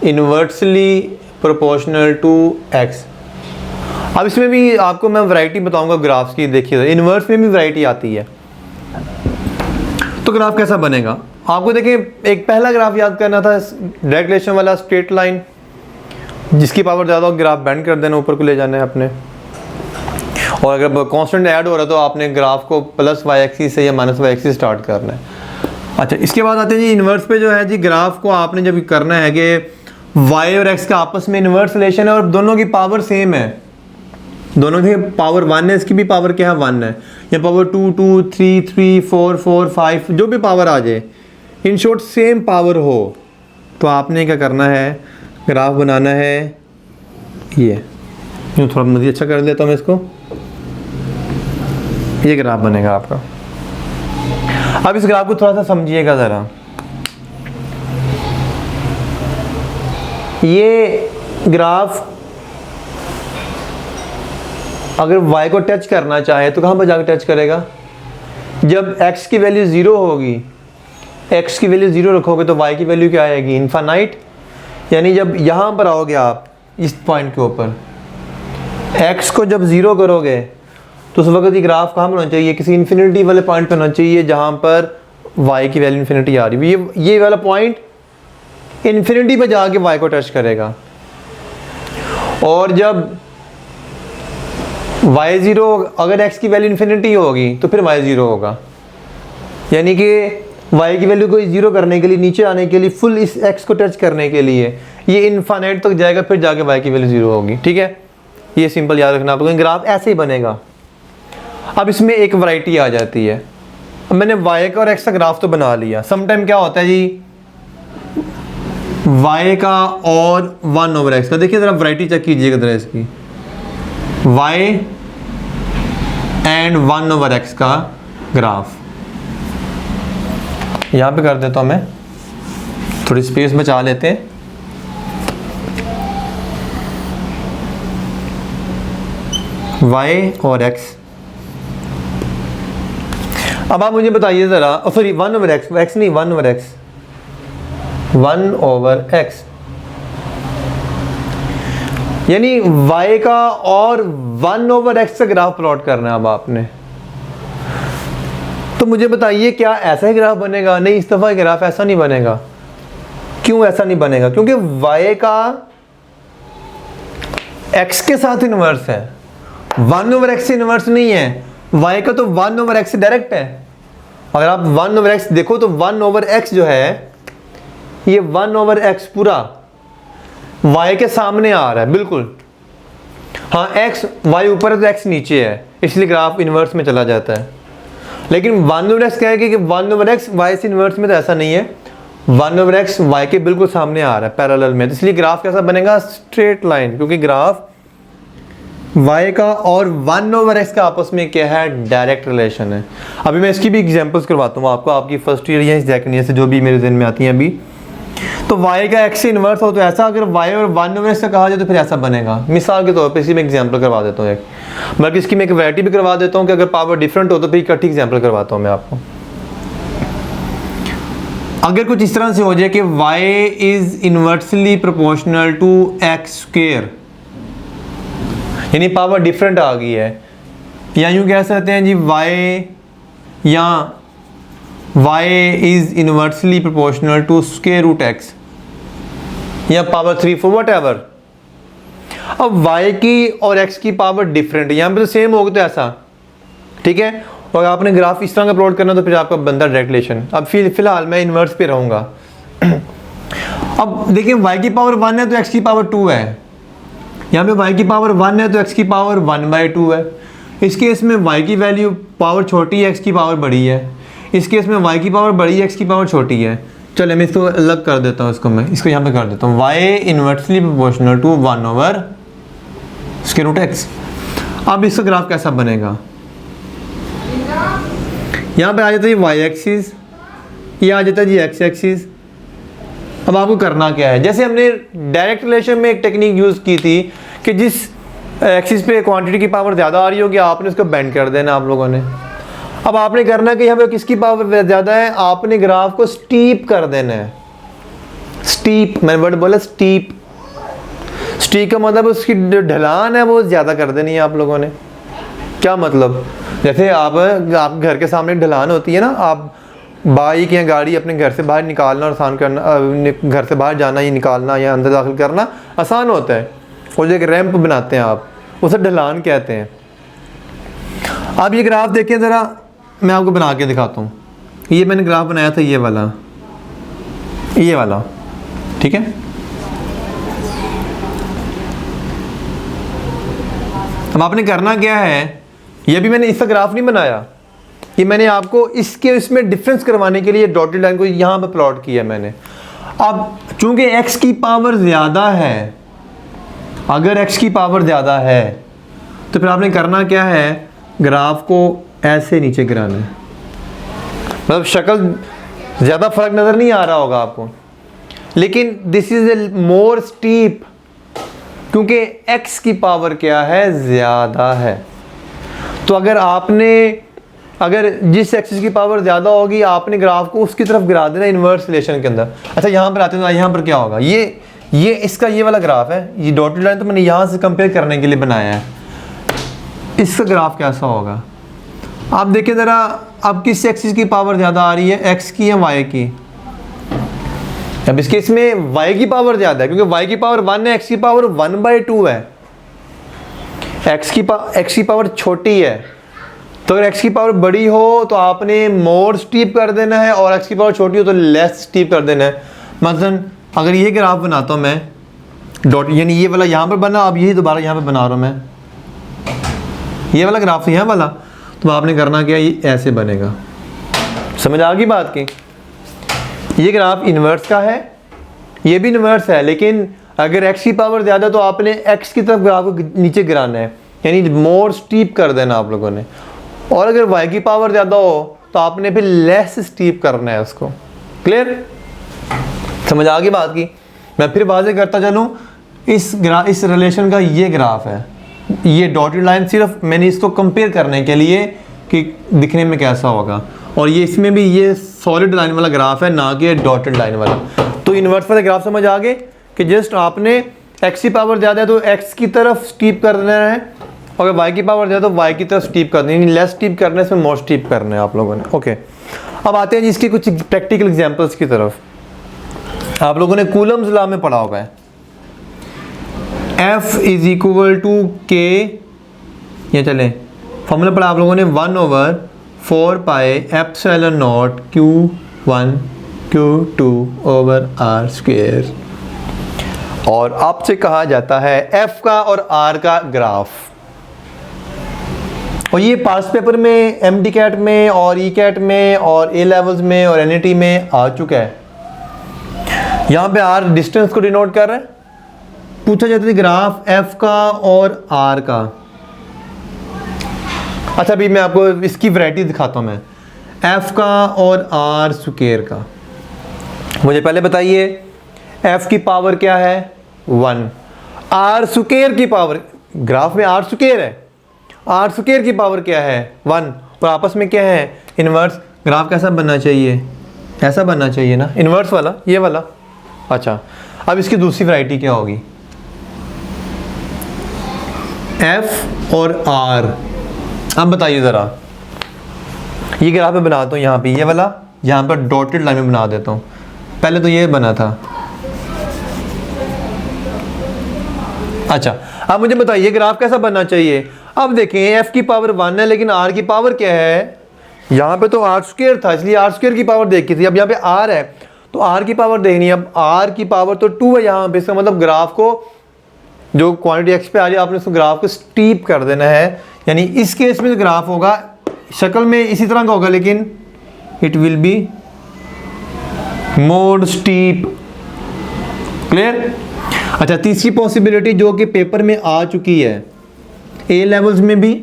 inversely proportional to x. अब इसमें भी आपको मैं वैरायटी बताऊंगा ग्राफ्स की। देखिए इन्वर्स में भी वैरायटी आती है। तो ग्राफ कैसा बनेगा आपको देखिए, एक पहला ग्राफ याद करना था, डायरेक्ट रिलेशन वाला स्ट्रेट लाइन, जिसकी पावर ज़्यादा हो ग्राफ बेंड कर देना, ऊपर को ले जाना है अपने। और अगर कांस्टेंट ऐड हो रहा है तो आपने ग्राफ को प्लस वाई एक्सिस से या माइनस वाई एक्सिस स्टार्ट करना है। अच्छा, इसके बाद आते हैं जी इन्वर्स पे। जो है जी ग्राफ को आपने जब करना है कि वाई और एक्स का आपस में इन्वर्स रिलेशन है और दोनों की पावर सेम है, दोनों की पावर 1 है, इसकी भी पावर क्या है 1 है, या पावर 2 2 3 3 4 4 5 जो भी पावर आ जाए, इन शॉर्ट सेम पावर हो, तो आपने क्या करना है, ग्राफ बनाना है। ये यूँ थोड़ा मज़ीद अच्छा कर देता हूँ मैं इसको, ये ग्राफ बनेगा आपका। अब इस ग्राफ को थोड़ा सा समझिएगा ज़रा। ये ग्राफ अगर y को टच करना चाहे तो कहाँ पर जाकर टच करेगा? जब x की वैल्यू 0 होगी, x की वैल्यू 0 रखोगे तो y की वैल्यू क्या आएगी? इनफाइनाइट। यानी जब यहाँ पर आओगे आप इस पॉइंट के ऊपर, x को जब 0 करोगे तो उस वक्त ये ग्राफ कहाँ पर होना चाहिए? किसी इन्फिनिटी वाले पॉइंट पर होना चाहिए जहाँ पर y की वैल्यू इन्फिनिटी आ रही है। ये वाला पॉइंट इन्फिनिटी पर जाके y को टच करेगा। और जब y0, अगर x की वैल्यू इन्फिनिटी होगी तो फिर y0 होगा। यानी कि y की वैल्यू को 0 करने के लिए, नीचे आने के लिए, फुल इस x को टच करने के लिए ये इनफाइनाइट तक जाएगा, फिर जाके y की वैल्यू 0 होगी। ठीक है, ये सिंपल याद रखना आपको, ग्राफ ऐसे ही बनेगा। अब इसमें एक वैरायटी आ जाती है। अब मैंने y का और x का ग्राफ तो बना लिया, समटाइम क्या होता है जी, y का और 1/x का, देखिए ज़रा वैरायटी चेक कीजिएगा ज़रा इसकी, y एंड 1/x का ग्राफ। यहाँ पे कर देता हूँ मैं, थोड़ी स्पेस बचा लेते हैं। y और x, अब आप मुझे बताइए ज़रा, सॉरी 1/x, x नहीं 1/x, 1/x, यानी y का और 1/x का ग्राफ प्लॉट करना है अब आपने। तो मुझे बताइए क्या ऐसा ही ग्राफ बनेगा? नहीं, इस दफ़ा ग्राफ ऐसा नहीं बनेगा। क्यों ऐसा नहीं बनेगा? क्योंकि y का x के साथ इन्वर्स है, 1/x से इन्वर्स नहीं है। y का तो 1/x से डायरेक्ट है। अगर आप 1/x देखो तो 1/x जो है ये 1/x पूरा y के सामने आ रहा है, बिल्कुल। हाँ, x y ऊपर है तो x नीचे है, इसलिए ग्राफ इन्वर्स में चला जाता है। लेकिन 1/x क्या है कि 1/x y से इन्वर्स में तो ऐसा नहीं है, 1/x y के बिल्कुल सामने आ रहा है पैरेलल में, तो इसलिए ग्राफ कैसा बनेगा? स्ट्रेट लाइन, क्योंकि ग्राफ y का और 1/x का आपस में क्या है? डायरेक्ट रिलेशन है। अभी मैं इसकी भी एग्जांपल्स करवाता हूँ आपको, आपकी फर्स्ट ईयर या सेकंड ईयर से जो भी मेरे जहन में आती हैं अभी। तो y का x से इन्वर्स हो तो ऐसा, अगर y और 1/x का कहा जाए तो फिर ऐसा बनेगा। मिसाल के तौर पे इसी में एग्जांपल करवा देता हूँ एक, बल्कि इसकी मैं एक वैरायटी भी करवा देता हूँ कि अगर पावर डिफरेंट हो तो फिर इकट्ठी एग्जांपल करवाता हूँ मैं आपको। अगर कुछ इस तरह से हो जाए कि y is inversely proportional to x square, यानी पावर डिफरेंट आ गई है, या यूँ कह सकते हैं जी y is inversely proportional to square root x या पावर 3 4 वट एवर। अब y की और x की पावर डिफरेंट है, यहाँ पे तो सेम होगा तो ऐसा, ठीक है। और आपने ग्राफ इस तरह का प्लॉट करना तो फिर आपका बनता डायरेक्ट रिलेशन। अब फिलहाल मैं इन्वर्स पे रहूँगा। अब देखिए y की पावर 1 है तो x की पावर 2 है, यहाँ पे y की पावर 1 है तो x की पावर 1/2 है। इस केस में y की वैल्यू पावर छोटी है, x की पावर बड़ी है। इस केस में y की पावर बड़ी है, x की पावर छोटी है। चलो मैं इसको अलग कर देता हूँ, इसको मैं इसको यहाँ पे कर देता हूँ, y inversely proportional to 1/√x। अब इसका ग्राफ कैसा बनेगा? यहाँ पे आ जाता है y एक्सिस, ये आ जाता है जी x एक्सिस। अब आपको करना क्या है? जैसे हमने डायरेक्ट रिलेशन में एक टेक्निक यूज़ की थी कि जिस एक्सिस पे क्वांटिटी की पावर ज़्यादा आ रही होगी आपने उसको बेंड कर देना आप लोगों ने। अब आपने करना कि यहाँ पे किसकी पावर ज़्यादा है, आपने ग्राफ को स्टीप कर देना है। स्टीप, मैंने वर्ड बोला स्टीप। स्टीप का मतलब उसकी ढलान है वो ज़्यादा कर देनी है आप लोगों ने। क्या मतलब? जैसे आप घर के सामने ढलान होती है ना, आप बाइक या गाड़ी अपने घर से बाहर निकालना और आसान करना, घर से बाहर जाना या निकालना या अंदर दाखिल करना आसान होता है, और जो एक रैंप बनाते हैं आप, उसे ढलान कहते हैं। आप ये ग्राफ देखें ज़रा, मैं आपको बना के दिखाता हूँ। ये मैंने ग्राफ बनाया था, ये वाला, ठीक है। अब आपने करना क्या है, ये भी मैंने इसका ग्राफ नहीं बनाया, ये मैंने आपको इसमें डिफरेंस करवाने के लिए डॉटेड लाइन को यहाँ पे प्लॉट किया मैंने। अब चूंकि x की पावर ज़्यादा है, अगर x की पावर ज़्यादा है तो फिर आपने करना क्या है, ग्राफ को ऐसे नीचे गिराना है। मतलब शक्ल ज़्यादा फर्क नज़र नहीं आ रहा होगा आपको, लेकिन this is a more steep, क्योंकि x की पावर क्या है, ज़्यादा है। तो अगर जिस एक्सिस की पावर ज़्यादा होगी आपने ग्राफ को उसकी तरफ गिरा देना इन्वर्स रिलेशन के अंदर। अच्छा, यहाँ पर आते हैं तो यहाँ पर क्या होगा, ये इसका ये वाला ग्राफ है, ये डॉटेड लाइन तो मैंने यहाँ से कंपेयर करने के लिए बनाया है। इसका ग्राफ कैसा होगा आप देखिए ज़रा। अब किस एक्सिस की पावर ज़्यादा आ रही है, एक्स की या वाई की? अब इसके इसमें y की पावर ज़्यादा है, क्योंकि y की पावर 1 है, x की पावर 1/2 है। x की पावर छोटी है तो अगर x की पावर बड़ी हो तो आपने मोर स्टीप कर देना है, और x की पावर छोटी हो तो लेस स्टीप कर देना है। मतलब अगर ये ग्राफ बनाता हूँ मैं डॉट, यानी ये वाला यहाँ पर बना, अब यही दोबारा यहाँ पर बना रहा हूँ मैं, ये वाला ग्राफ यहाँ वाला, तो आपने करना क्या, ये ऐसे बनेगा। समझ आ गई बात की? ये ग्राफ इन्वर्स का है, ये भी इन्वर्स है, लेकिन अगर x की पावर ज़्यादा तो आपने x की तरफ ग्राफ को नीचे गिराना है, यानी मोर स्टीप कर देना आप लोगों ने। और अगर y की पावर ज़्यादा हो तो आपने फिर लेस स्टीप करना है उसको। क्लियर? समझ आ गई बात की? मैं फिर वाज़ेह करता चलूँ, इस रिलेशन का ये ग्राफ है, ये डॉटेड लाइन सिर्फ मैंने इसको कंपेयर करने के लिए कि दिखने में कैसा होगा, और ये इसमें भी ये सॉलिड लाइन वाला ग्राफ है, ना कि डॉटेड लाइन वाला। तो इन्वर्स वाला ग्राफ समझ आ गए कि जस्ट आपने x की पावर ज़्यादा है तो x की तरफ स्टीप कर देना है, और अगर y की पावर ज़्यादा तो y की तरफ स्टीप कर देनी, लेस स्टीप करना है, इसमें मोर स्टीप करना है आप लोगों ने। ओके, अब आते हैं इसके कुछ प्रैक्टिकल एग्जांपल्स की तरफ। आप लोगों ने कूलम्स लॉ में पढ़ा होगा है, F is equal to K, ये चले फॉर्मूला पढ़ा आप लोगों ने, 1/4 pi epsilon naught Q1 Q2 over R square. और आपसे कहा जाता है F का और R का ग्राफ, और ये पास पेपर में MD कैट में और E कैट में और A लेवल्स में और NET में आ चुका है। यहाँ पे R डिस्टेंस को डिनोट कर रहा है। पूछा जाता है ग्राफ F का और R का। अच्छा, अभी मैं आपको इसकी वैरायटी दिखाता हूँ मैं, F का और R स्क्वायर का। मुझे पहले बताइए F की पावर क्या है, 1, R स्क्वायर की पावर, ग्राफ में R स्क्वायर है, R स्क्वायर की पावर क्या है, 1, और आपस में क्या है, इन्वर्स। ग्राफ कैसा बनना चाहिए, ऐसा बनना चाहिए ना, इन्वर्स वाला, ये वाला। अच्छा, अब इसकी दूसरी वैरायटी क्या होगी, F और R। अब बताइए ज़रा, ये ग्राफ में बनाता हूँ, यहाँ पे ये वाला, यहाँ पर डॉटेड लाइन में बना देता हूँ। पहले तो ये बना था। अच्छा, अब मुझे बताइए ग्राफ कैसा बनना चाहिए। अब देखें F की पावर 1 है, लेकिन R की पावर क्या है, यहाँ पे तो R स्क्वायर था, इसलिए R स्क्वायर की पावर देखी थी। अब यहाँ पे R है तो R की पावर देखनी है। अब R की पावर तो 2 है यहाँ पे, इसका मतलब ग्राफ को जो क्वांटिटी x पे आ रही है आपने उसको ग्राफ को स्टीप कर देना है। यानी इस केस में जो ग्राफ होगा शक्ल में इसी तरह का होगा, लेकिन it will be more steep. Clear? अच्छा, तीसरी पॉसिबिलिटी जो कि पेपर में आ चुकी है, A लेवल्स में भी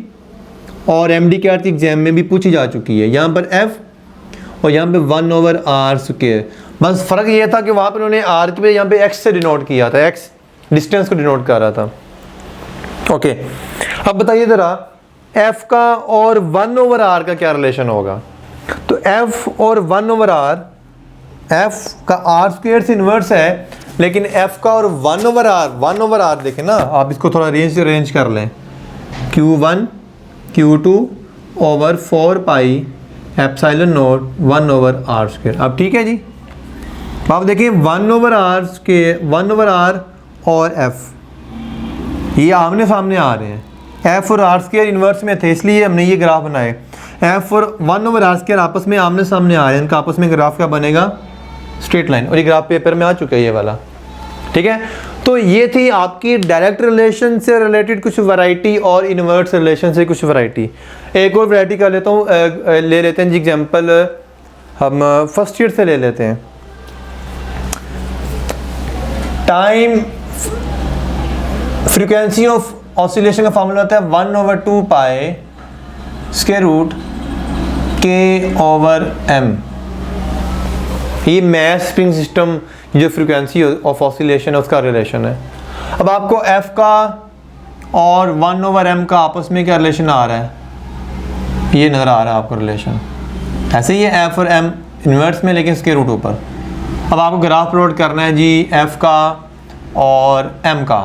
और MD कैट एग्जाम में भी पूछी जा चुकी है, यहाँ पर F और यहाँ पे 1/R स्क्वायर। बस फ़र्क ये था कि वहाँ पर उन्होंने R पे यहाँ पे x से डिनोट किया था, x डिस्टेंस को डिनोट कर रहा था। ओके, अब बताइए ज़रा F का और 1/R का क्या रिलेशन होगा। तो F और 1/R, F का R स्क्वायर से इन्वर्स है, लेकिन F का और 1/R देखें ना, आप इसको थोड़ा रेंज कर लें, Q1 Q2 over 4 pi epsilon not 1/R square. अब ठीक है जी, आप देखिए 1/R स्क्वायर, 1/R और F ये आमने सामने आ रहे हैं। F और R स्क्वायर इन्वर्स में थे, इसलिए हमने ये ग्राफ बनाए। F और 1/R स्क्वायर आपस में आमने सामने आ रहे हैं, इनका आपस में ग्राफ क्या बनेगा, स्ट्रेट लाइन। और ये ग्राफ पेपर में आ चुका है ये वाला। ठीक है, तो ये थी आपकी डायरेक्ट रिलेशन से रिलेटेड कुछ वैरायटी और इन्वर्स रिलेशन से कुछ वैरायटी। एक और वैरायटी कर लेता हूँ, ले लेते हैं जी एग्जाम्पल, हम फर्स्ट ईयर से ले लेते हैं। टाइम फ्रीक्वेंसी ऑफ ऑसिलेशन का फॉर्मूला होता है 1/2 पाई स्क्वायर रूट K/M। ये मैस स्प्रिंग सिस्टम जो फ्रीक्वेंसी ऑफ ऑसिलेशन है उसका रिलेशन है। अब आपको F का और 1/M का आपस में क्या रिलेशन आ रहा है, ये नज़र आ रहा है आपको रिलेशन। ऐसे ही है F और M इन्वर्स में, लेकिन स्क्वायर रूट ऊपर। अब आपको ग्राफ प्लॉट करना है जी F का और M का।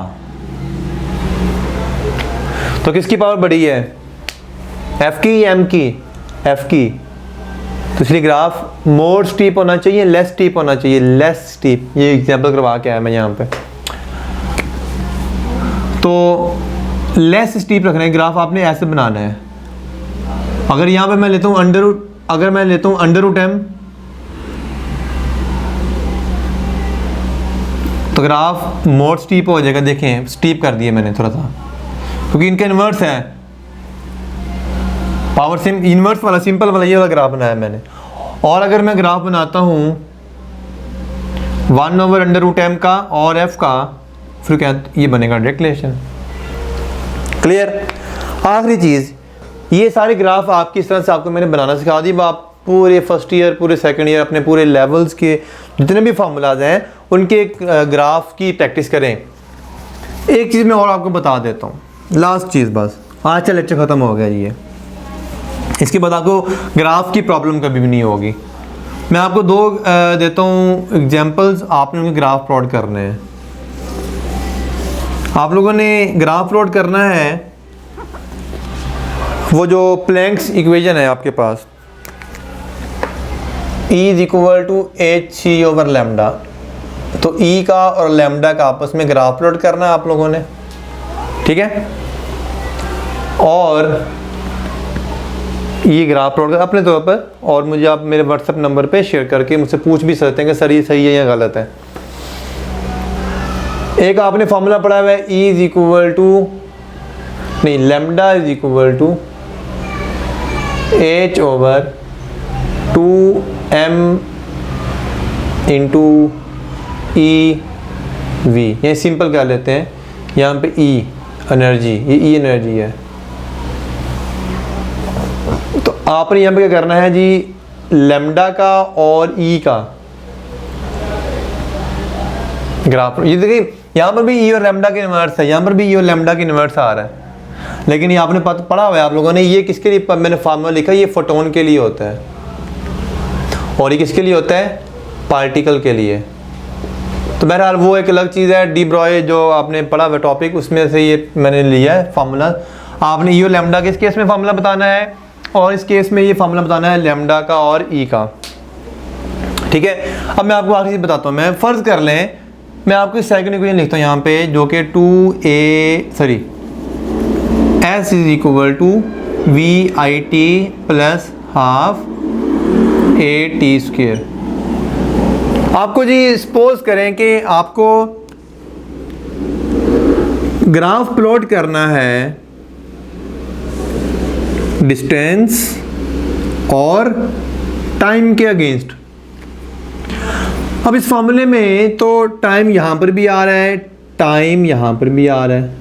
तो किसकी पावर बड़ी है, F की या M की, F की। तो इसलिए ग्राफ मोर स्टीप होना चाहिए, लेस स्टीप होना चाहिए, लेस स्टीप। ये एग्जांपल करवा के आया मैं यहाँ पे। तो लेस स्टीप रखना है, ग्राफ आपने ऐसे बनाना है। अगर यहाँ पे मैं लेता हूँ अगर मैं लेता हूँ अंडर रूट m, तो ग्राफ मोर स्टीप हो जाएगा। देखें स्टीप कर दिया मैंने थोड़ा सा, क्योंकि इनका इन्वर्स है, पावर सिम इन्वर्स वाला सिंपल वाला ये वाला ग्राफ बनाया मैंने। और अगर मैं ग्राफ बनाता हूँ 1/√m का और f का, फिर क्या ये बनेगा डायरेक्ट रिलेशन। क्लियर। आखिरी चीज़, ये सारे ग्राफ आपकी इस तरह से आपको मैंने बनाना सिखा दी। आप पूरे फर्स्ट ईयर पूरे सेकंड ईयर अपने पूरे लेवल्स के जितने भी फार्मूलाज हैं उनके ग्राफ की प्रैक्टिस करें। एक चीज़ मैं और आपको बता देता हूँ, लास्ट चीज़ बस, आज का लेक्चर ख़त्म हो गया ये। इसके बाद आपको ग्राफ की प्रॉब्लम कभी भी नहीं होगी। मैं आपको दो देता हूँ एग्जांपल्स, आपने उनके ग्राफ प्लॉट करने हैं। आप लोगों ने ग्राफ प्लॉट करना है वो जो प्लैंक्स इक्वेशन है आपके पास, E = hc/λ। तो E का और लैम्डा का आपस में ग्राफ प्लॉट करना है आप लोगों ने, ठीक है। और ये ग्राफ प्लॉट अपने तौर पर, और मुझे आप मेरे व्हाट्सएप नंबर पे शेयर करके मुझसे पूछ भी सकते हैं कि सर ये सही है या गलत है। एक आपने फॉर्मूला पढ़ा हुआ है लैम्डा = h/2m EV। ये सिंपल कर लेते हैं, यहाँ पे E एनर्जी, ये E एनर्जी है। तो आपने यहाँ पे क्या करना है जी, लैम्डा का और E का ग्राफ। ये देखिए यहाँ पर भी E और लैम्डा के इन्वर्स है, यहाँ पर भी E और लैम्डा के इन्वर्स आ रहा है। लेकिन ये आपने पढ़ा हुआ है आप लोगों ने, ये किसके लिए मैंने फार्मूला लिखा, ये फोटोन के लिए होता है और ये किसके लिए होता है, पार्टिकल के लिए। तो बहरहाल वो एक अलग चीज़ है, डी ब्रॉय जो आपने पढ़ा हुआ टॉपिक, उसमें से ये मैंने लिया है फार्मूला। आपने E और लैम्डा के इस केस में फार्मूला बताना है, और इस केस में ये फार्मूला बताना है लैम्डा का और E का, ठीक है। अब मैं आपको आखिरी चीज़ बताता हूँ। मैं फ़र्ज़ कर लें, मैं आपको सेकंड इक्वेशन लिखता हूँ यहाँ पे, जो कि S = VIT + ½ AT²। आपको जी सपोज करें कि आपको ग्राफ प्लॉट करना है डिस्टेंस और टाइम के अगेंस्ट। अब इस फॉर्मूले में तो टाइम यहाँ पर भी आ रहा है, टाइम यहाँ पर भी आ रहा है,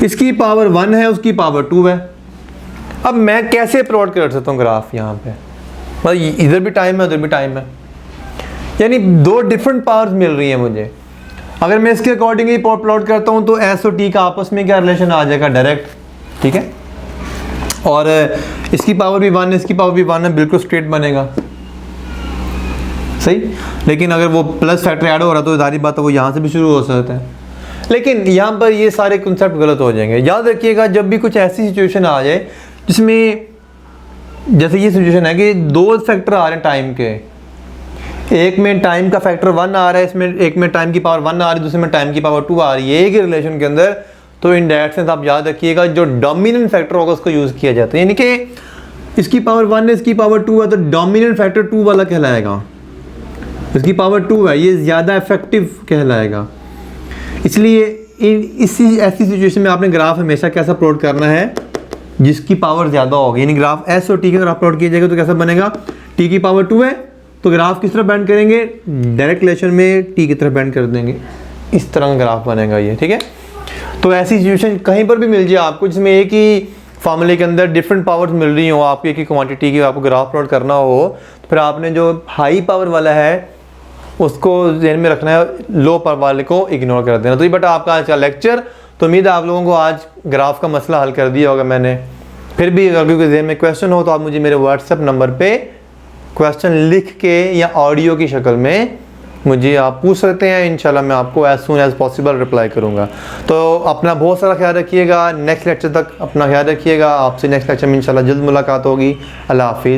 इसकी पावर 1 है, उसकी पावर 2 है। अब मैं कैसे प्लॉट कर सकता हूँ ग्राफ यहाँ पे, मतलब इधर भी टाइम है उधर भी टाइम है, यानी दो डिफरेंट पावर्स मिल रही हैं मुझे। अगर मैं इसके अकॉर्डिंगली प्लॉट करता हूँ तो S और T का आपस में क्या रिलेशन आ जाएगा, डायरेक्ट, ठीक है। और इसकी पावर भी 1 है, इसकी पावर भी 1 है, बिल्कुल स्ट्रेट बनेगा, सही। लेकिन अगर वो प्लस फैक्टर ऐड हो रहा तो जाहिर बात है वो यहाँ से भी शुरू हो सकता है। लेकिन यहाँ पर ये सारे कंसेप्ट गलत हो जाएंगे। याद रखिएगा, जब भी कुछ ऐसी सिचुएशन आ जाए जिसमें, जैसे ये सिचुएशन है कि दो फैक्टर आ रहे हैं टाइम के, एक में टाइम का फैक्टर 1 आ रहा है, इसमें एक में टाइम की पावर 1 आ रही है, दूसरे में टाइम की पावर 2 आ रही है, एक ही रिलेशन के अंदर, तो इन दैट सेंस आप याद रखिएगा जो डोमिनेंट फैक्टर होगा उसको यूज़ किया जाता है। यानी कि इसकी पावर 1 है, इसकी पावर 2 है, तो डोमिनेंट फैक्टर 2 वाला कहलाएगा, इसकी पावर 2 है, ये ज़्यादा इफेक्टिव कहलाएगा। इसलिए इसी ऐसी सिचुएशन में आपने ग्राफ हमेशा कैसा प्लॉट करना है, जिसकी पावर ज़्यादा होगी। यानी ग्राफ S और T का ग्राफ प्लॉट किया जाएगा तो कैसा बनेगा, T की पावर 2 है तो ग्राफ किस तरह बैंड करेंगे, डायरेक्ट रिलेशन में T की तरफ बैंड कर देंगे, इस तरह का ग्राफ बनेगा ये, ठीक है। तो ऐसी सिचुएशन कहीं पर भी मिल जाए आपको जिसमें एक ही फार्मूले के अंदर डिफरेंट पावर्स मिल रही हो, आपको एक ही क्वांटिटी की आपको ग्राफ प्लॉट करना हो, तो फिर आपने जो हाई पावर वाला है उसको ध्यान में रखना है, लो पावर वाले को इग्नोर कर देना। तो ये बेटा आपका आज का लेक्चर, तो उम्मीद है आप लोगों को आज ग्राफ का मसला हल कर दिया होगा मैंने। फिर भी अगर कोई ध्यान में क्वेश्चन हो तो आप मुझे मेरे व्हाट्सएप नंबर पे क्वेश्चन लिख के या ऑडियो की शक्ल में मुझे आप पूछ सकते हैं। इंशाल्लाह मैं आपको as soon as possible reply करूँगा। तो अपना बहुत सारा ख्याल रखिएगा, नेक्स्ट लेक्चर तक अपना ख्याल रखिएगा। आपसे नेक्स्ट लेक्चर में इंशाल्लाह जल्द मुलाकात होगी। अल्लाह हाफिज़।